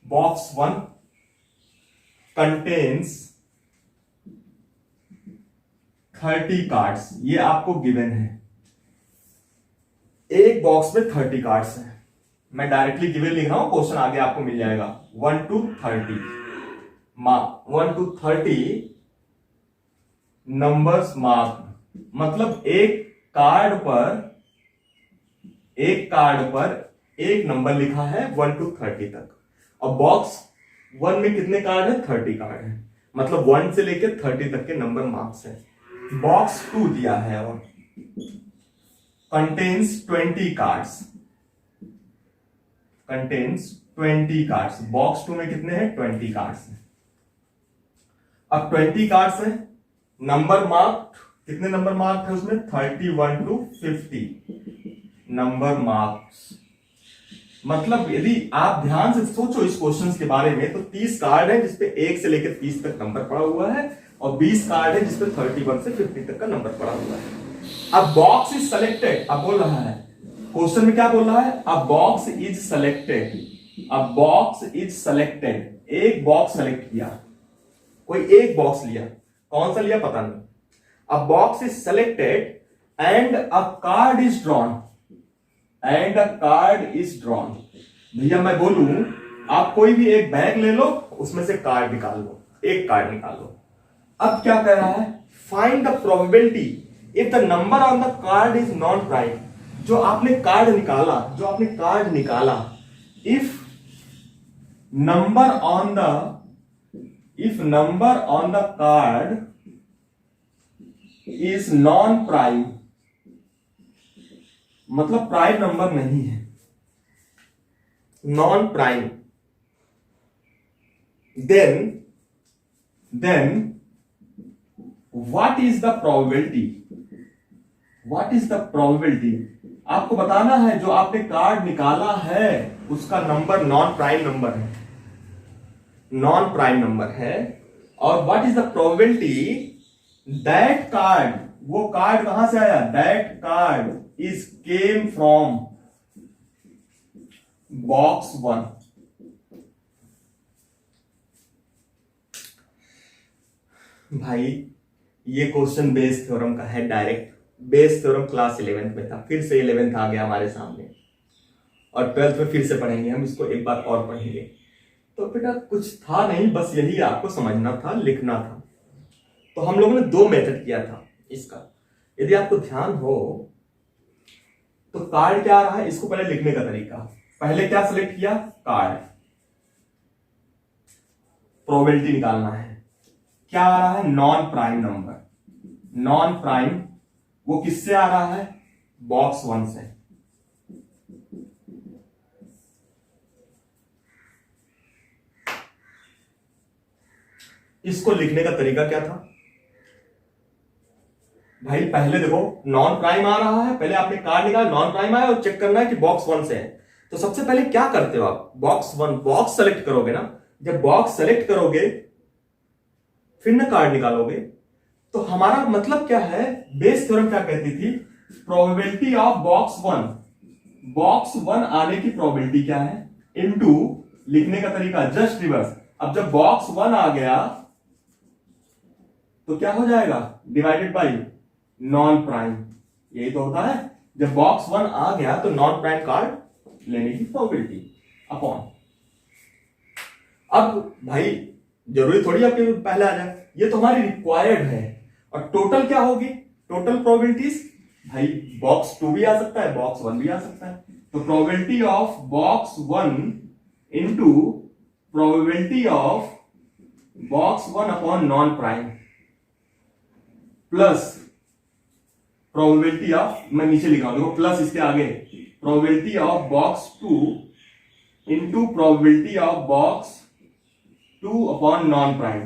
Box 1 contains 30 cards, ये आपको गिवन है। एक बॉक्स में 30 कार्ड्स हैं, मैं डायरेक्टली गिवन लिख रहा हूं, क्वेश्चन आगे आपको मिल जाएगा। 1 to 30 1 to 30 नंबर्स मार्क, मतलब एक कार्ड पर एक नंबर लिखा है 1 to 30 तक। अब बॉक्स 1 में कितने कार्ड है, 30 कार्ड है, मतलब 1 से लेकर 30 तक के नंबर मार्क्स है। बॉक्स 2 दिया है और कंटेन्स 20 कार्ड्स, बॉक्स 2 में कितने हैं, 20 कार्ड्स हैं। अब 20 कार्ड्स हैं, नंबर मार्क, कितने नंबर मार्क है उसमें, 31 to 50 नंबर मार्क्स। मतलब यदि आप ध्यान से सोचो इस क्वेश्चन के बारे में, तो 30 कार्ड है जिसपे 1 से लेकर 30 तक नंबर पड़ा हुआ है, और 20 कार्ड है जिसपे 31 से 50 तक का नंबर पड़ा हुआ है। अब बॉक्स इज सेलेक्टेड, अब बोल रहा है क्वेश्चन में, क्या बोल रहा है, अब बॉक्स इज सेलेक्टेड, एक बॉक्स सेलेक्ट किया, कोई एक बॉक्स लिया, कौन सा लिया पता नहीं। अब box is selected and a card is drawn, भैया मैं बोलूं आप कोई भी एक बैग ले लो, उसमें से कार्ड निकाल लो, एक कार्ड निकाल लो। अब क्या कह रहा है, find the probability if the number on the card is non prime. जो आपने कार्ड निकाला, if number on the card is non prime, मतलब प्राइम नंबर नहीं है, non prime, then what is the probability, आपको बताना है जो आपने कार्ड निकाला है उसका नंबर नॉन प्राइम नंबर है, और what is the probability that card, वो कार्ड कहां से आया, that card is came from box 1। भाई ये क्वेश्चन बेस थ्योरम का है, direct Bayes theorem class 11th में था, फिर से 11th आ गया हमारे सामने, और 12th में फिर से पढ़ेंगे हम इसको, एक बार और पढ़ेंगे। तो बेटा कुछ था नहीं, बस यही आपको समझना था, लिखना था। तो हम लोगों ने 2 मेथड किया था इसका। यदि आपको ध्यान हो तो कार्ड क्या आ रहा है, इसको पहले लिखने का तरीका, पहले क्या सिलेक्ट किया, कार्ड, प्रोबेबिलिटी निकालना है, क्या आ रहा है, non prime number, non prime, वो किससे आ रहा है, बॉक्स 1 से। इसको लिखने का तरीका क्या था भाई, पहले देखो नॉन प्राइम आ रहा है, पहले आपने कार्ड निकाला, नॉन प्राइम आया और चेक करना है कि बॉक्स 1 से है। तो सबसे पहले क्या करते हो आप, बॉक्स 1 बॉक्स सेलेक्ट करोगे ना, जब बॉक्स सेलेक्ट करोगे फिर ना कार्ड निकालोगे। तो हमारा मतलब क्या है, बेस थ्योरम क्या कहती थी, प्रोबेबिलिटी ऑफ बॉक्स 1 आने की प्रोबेबिलिटी क्या है, इनटू, लिखने का तरीका जस्ट रिवर्स। अब जब बॉक्स 1 आ गया तो क्या हो जाएगा, डिवाइडेड बाई नॉन प्राइम, यही तो होता है, जब बॉक्स 1 आ गया तो नॉन प्राइम कार्ड लेने की प्रोबेबिलिटी अपॉन। अब भाई जरूरी थोड़ी आपके पहले आ जाए, ये तो हमारी रिक्वायर्ड है। और टोटल क्या होगी, टोटल प्रोबेबिलिटीज, भाई बॉक्स 2 भी आ सकता है, बॉक्स 1 भी आ सकता है। तो probability of box 1 into probability of box 1 upon non prime plus probability of, मैं नीचे लिखा हूं देखो प्लस इसके आगे, probability of box 2 into probability of box 2 upon non prime.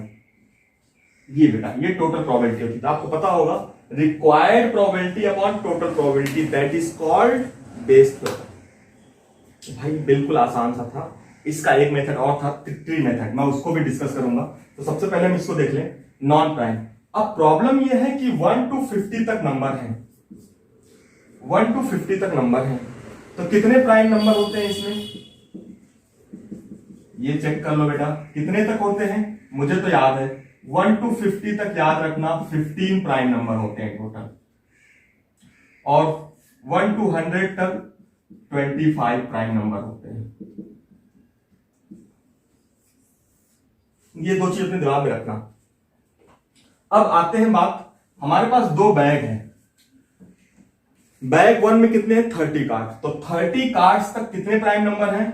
ये बेटा ये टोटल प्रोबेबिलिटी होती है, आपको पता होगा, required probability upon total probability, that is called Bayes theorem. भाई बिल्कुल आसान सा था। इसका एक मेथड और था, ट्री मेथड, मैं उसको भी डिस्कस करूंगा। तो सबसे पहले हम इसको देख लें, नॉन प्राइम। अब प्रॉब्लम यह है कि 1 to 50 तक नंबर है, 1 to 50 तक नंबर है, तो कितने प्राइम नंबर होते हैं इसमें, ये चेक कर लो बेटा, कितने तक होते हैं, मुझे तो याद है 1 to 50 तक याद रखना 15 प्राइम नंबर होते हैं टोटल, और 1 to 100 तक 25 प्राइम नंबर होते हैं। ये दो चीज अपने दिमाग में रखना। अब आते हैं बात, हमारे पास 2 बैग हैं, बैग 1 में कितने हैं, 30 कार्ड, तो 30 कार्ड्स तक कितने प्राइम नंबर हैं,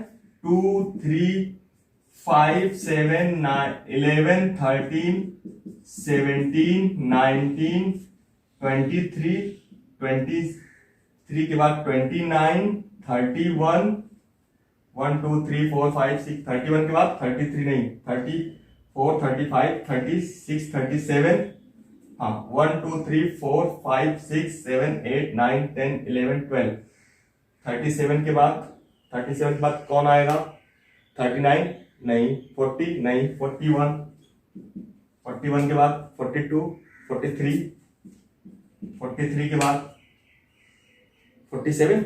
2 3 5 7 9 11 13 17 19 23 23 के बाद 29 31 1 2 3 4 5 6 31 के बाद 33 नहीं 34 35 36 37, हाँ 1 2 3 4 5 6 7 8 9 10 11 12, 37 के बाद कौन आएगा, 39 नहीं, 40 नहीं, 41, 41 के बाद 42 43, 43 के बाद 47,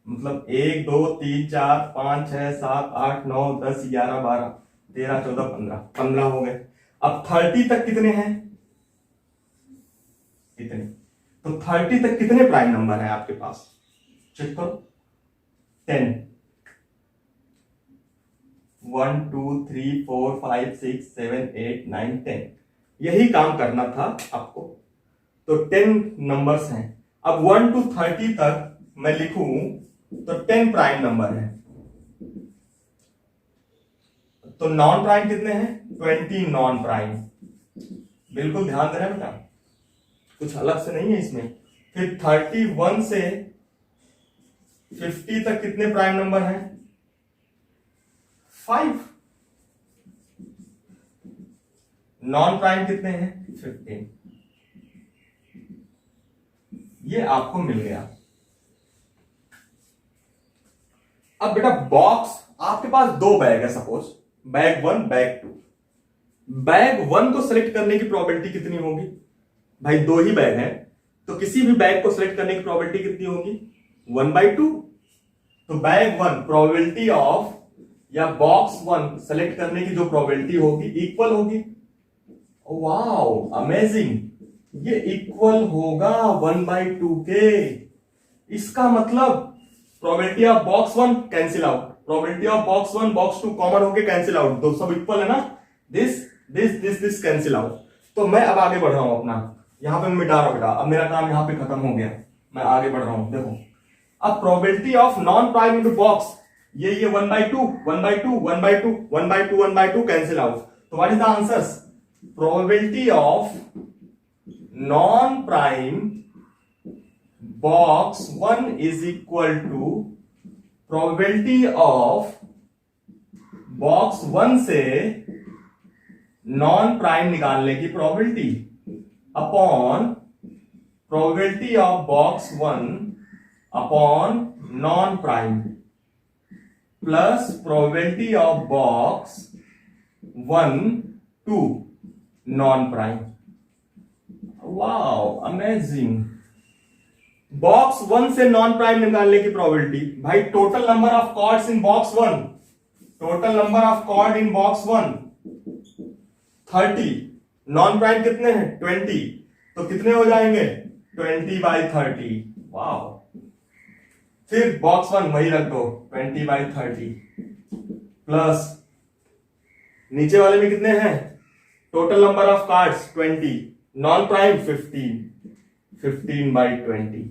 मतलब 1 2 3 4 5 6 7 8 9 10 11 12 13 14 15 हो गए। अब 30 तक कितने हैं, कितने, तो 30 तक कितने प्राइम नंबर है आपके पास, चेक करो, 10, 1 2 3 4 5 6 7 8 9 10, यही काम करना था आपको। तो 10 नंबर्स हैं। अब 1 to 30 तक मैं लिखूं तो 10 प्राइम नंबर है, तो नॉन प्राइम कितने हैं, 20 नॉन प्राइम। बिल्कुल ध्यान देना बेटा, कुछ अलग से नहीं है इसमें। फिर 31 से 50 तक कितने प्राइम नंबर हैं, 5। नॉन प्राइम कितने हैं, 15। ये आपको मिल गया। अब बेटा बॉक्स, आपके पास 2 बैग है, सपोज बैग 1 बैग 2। बैग 1 को सिलेक्ट करने की प्रोबेबिलिटी कितनी होगी, भाई 2 ही बैग हैं, तो किसी भी बैग को सिलेक्ट करने की प्रोबेबिलिटी कितनी होगी, 1/2। तो बैग 1 प्रोबेबिलिटी ऑफ या बॉक्स 1 सेलेक्ट करने की जो प्रोबेबिलिटी होगी इक्वल होगी, वाओ अमेजिंग, ये इक्वल होगा 1/2 के। इसका मतलब probability of box 1 cancel out, probability of box 1 box 2 common होके कैंसिल आउट, तो सब इक्वल है ना, दिस कैंसिल आउट। तो मैं अब आगे बढ़ रहा हूं अपना, यहां पे मैं मिटा रहा हूं बेटा, अब मेरा काम यहां पे खत्म हो गया, मैं आगे बढ़ रहा हूं। देखो अब probability of non prime into box, ये 1/2 1/2 1/2 1/2 1/2 कैंसिल आउट। तो what is the answers? Probability of non prime box 1 is equal to probability of box 1 से नॉन प्राइम निकालने की probability upon probability of box 1 upon non prime plus probability of box 1 to non prime. Wow amazing. Box 1 से non prime निकालने की probability, भाई total number of cards in box 1, total number of card in box 1 30, non prime कितने हैं 20, तो कितने हो जाएंगे 20/30। वाओ। फिर बॉक्स 1 वही रख दो 20/30 प्लस नीचे वाले में कितने हैं total number of cards 20, non prime 15/20।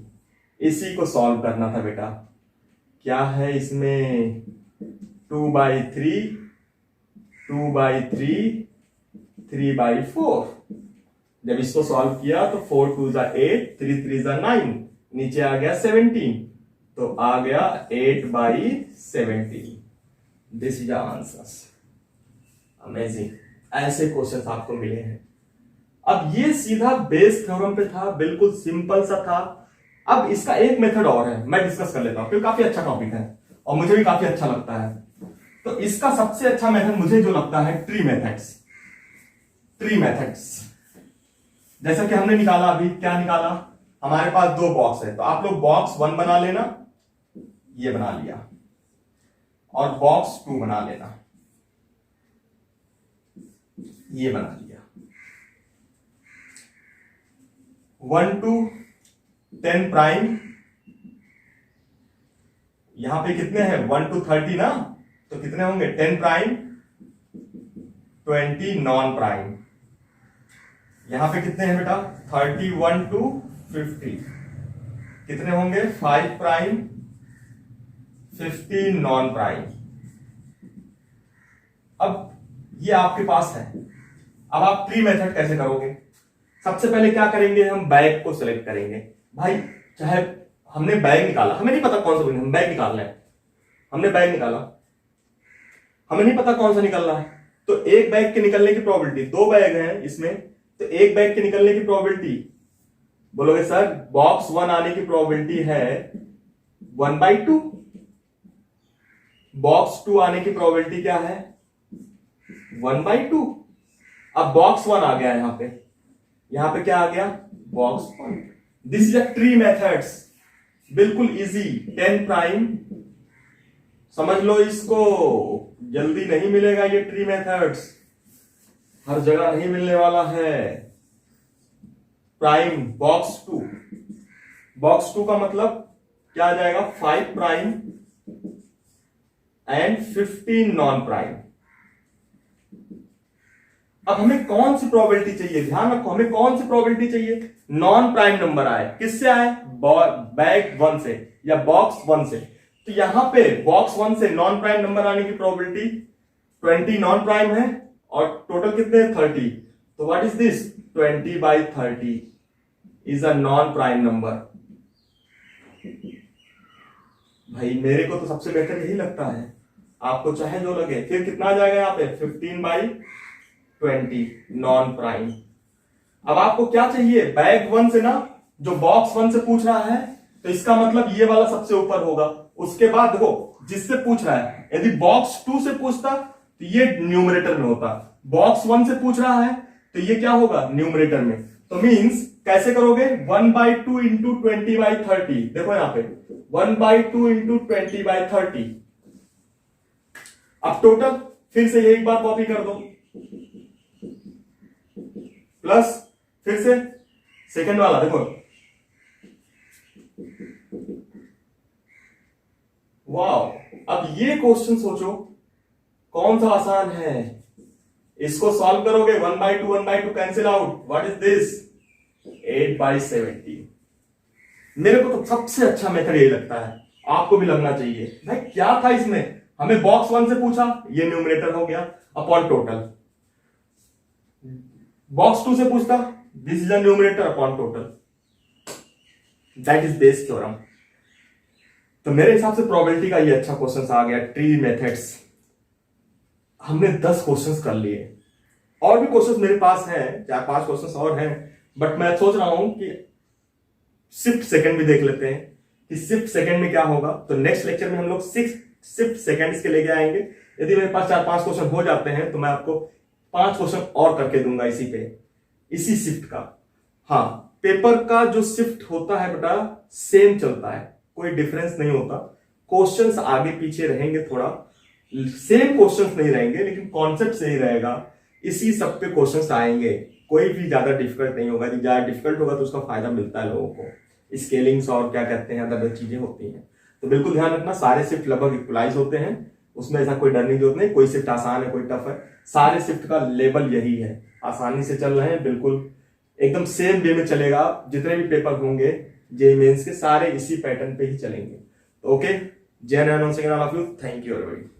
इसी को सॉल्व करना था बेटा। क्या है इसमें 2/3 2/3 3/4। जब इसको सॉल्व किया तो 4 2 8 3 3 9, नीचे आ गया 17, तो आ गया 8/17। This is answers. अमेजिंग। ऐसे क्वेश्चंस आपको मिले हैं। अब ये सीधा बेस थ्योरम पे था, बिल्कुल सिंपल सा था। अब इसका एक मेथड और है, मैं डिस्कस कर लेता हूं क्योंकि काफी अच्छा टॉपिक है और मुझे भी काफी अच्छा लगता है। तो इसका सबसे अच्छा मेथड मुझे जो लगता है ट्री मेथड्स। ट्री मेथड्स जैसा कि हमने निकाला, अभी क्या निकाला, हमारे पास 2 बॉक्स है, तो आप लोग बॉक्स 1 बना लेना, ये बना लिया, और बॉक्स 2 बना लेना, ये बना लिया। 1 to 10 प्राइम, यहां पे कितने हैं 1 to 30 ना, तो कितने होंगे 10 प्राइम 20 नॉन प्राइम। यहां पे कितने हैं बेटा 31 to 50, कितने होंगे 5 प्राइम 15 नॉन प्राइम। अब ये आपके पास है। अब आप ट्री मेथड कैसे करोगे? सबसे पहले क्या करेंगे, हम बैग को सिलेक्ट करेंगे। भाई चाहे हमने बैग निकाला, हमें नहीं पता कौन सा, हम बैग निकालना है, हमने बैग निकाला, हमें नहीं पता कौन सा निकलना है, तो एक बैग के निकलने की प्रोबेबिलिटी, 2 बैग हैं इसमें, तो एक बैग के निकलने की प्रोबेबिलिटी बोलोगे सर बॉक्स 1 आने की प्रोबेबिलिटी है 1/2, बॉक्स 2 आने की प्रोबेबिलिटी क्या है 1/2। अब बॉक्स 1 आ गया यहां पे क्या आ गया box 1। This is a tree methods, बिल्कुल इजी। 10 प्राइम समझ लो इसको, जल्दी नहीं मिलेगा ये ट्री मेथड्स, हर जगह नहीं मिलने वाला है। प्राइम बॉक्स 2, बॉक्स 2 का मतलब क्या आ जाएगा 5 प्राइम एंड 15 नॉन प्राइम। अब हमें कौन सी प्रोबेबिलिटी चाहिए, ध्यान रखो, हमें कौन सी प्रोबेबिलिटी चाहिए, नॉन प्राइम नंबर आए, किससे आए बैग 1 से या बॉक्स 1 से। तो यहां पे बॉक्स 1 से नॉन प्राइम नंबर आने की प्रोबेबिलिटी 20 नॉन प्राइम है और टोटल कितने 30, तो what is this 20/30 is a non prime number. भाई मेरे को तो सबसे बेहतर यही लगता है, आपको चाहे जो लगे। फिर कितना आ जाएगा यहां पे 15/20 नॉन प्राइम। अब आपको क्या चाहिए बैग 1 से ना, जो बॉक्स 1 से पूछ रहा है, तो इसका मतलब ये वाला सबसे ऊपर होगा। उसके बाद देखो जिससे पूछ रहा है, यदि बॉक्स 2 से पूछता तो ये न्यूमरेटर में होता, बॉक्स 1 से पूछ रहा है तो ये क्या होगा न्यूमरेटर में। तो मींस कैसे करोगे 1/2 इंटू 20/30, देखो यहां पे 1/2 इंटू 20/30। अब टोटल फिर से एक बार कॉपी कर दो, प्लस फिर से सेकंड वाला देखो, वाओ। अब ये क्वेश्चन सोचो कौन सा आसान है, इसको सॉल्व करोगे 1/2 1/2 cancel out, what is this 8/70। मेरे को तो सबसे अच्छा मेथड यही लगता है, आपको भी लगना चाहिए। भाई क्या था इसमें, हमें बॉक्स 1 से पूछा, ये न्यूमरेटर हो गया अपॉन टोटल। बॉक्स 2 से पूछता, this is the numerator upon total, that is Bayes theorem. तो मेरे हिसाब से प्रोबेबिलिटी का ये अच्छा क्वेश्चन आ गया। ट्री मेथड्स हमने 10 क्वेश्चंस कर लिए, और भी क्वेश्चंस मेरे पास हैं, 4-5 क्वेश्चंस और हैं, बट मैं सोच रहा हूं कि शिफ्ट सेकंड भी देख लेते हैं कि शिफ्ट सेकंड में क्या होगा। तो नेक्स्ट लेक्चर में हम लोग 6 शिफ्ट सेकंड्स के लेके आएंगे। यदि मेरे पास 4-5 क्वेश्चन हो जाते हैं तो मैं आपको 5 क्वेश्चन और करके दूंगा इसी पे, इसी शिफ्ट का। हाँ, पेपर का जो शिफ्ट होता है बेटा सेम चलता है, कोई डिफरेंस नहीं होता। क्वेश्चंस आगे पीछे रहेंगे, थोड़ा सेम क्वेश्चंस नहीं रहेंगे, लेकिन कॉन्सेप्ट सही रहेगा। इसी सब पे क्वेश्चंस आएंगे, कोई भी ज्यादा डिफिकल्ट नहीं होगा। यदि ज्यादा डिफिकल्ट होगा तो उसका फायदा मिलता है लोगों को, स्केलिंग्स और क्या कहते हैं अदर चीजें होती हैं। तो बिल्कुल ध्यान रखना, सारे शिफ्ट लगभग इक्वलाइज होते हैं, उसमें ऐसा कोई डरने की जरूरत नहीं। कोई शिफ्ट आसान है, कोई टफ है, सारे शिफ्ट का लेवल यही है, आसानी से चल रहे हैं, बिल्कुल एकदम सेम वे में चलेगा। जितने भी पेपर होंगे जेईई मेंस के, सारे इसी पैटर्न पे ही चलेंगे। ओके, जय Hind, all of you, thank you everybody.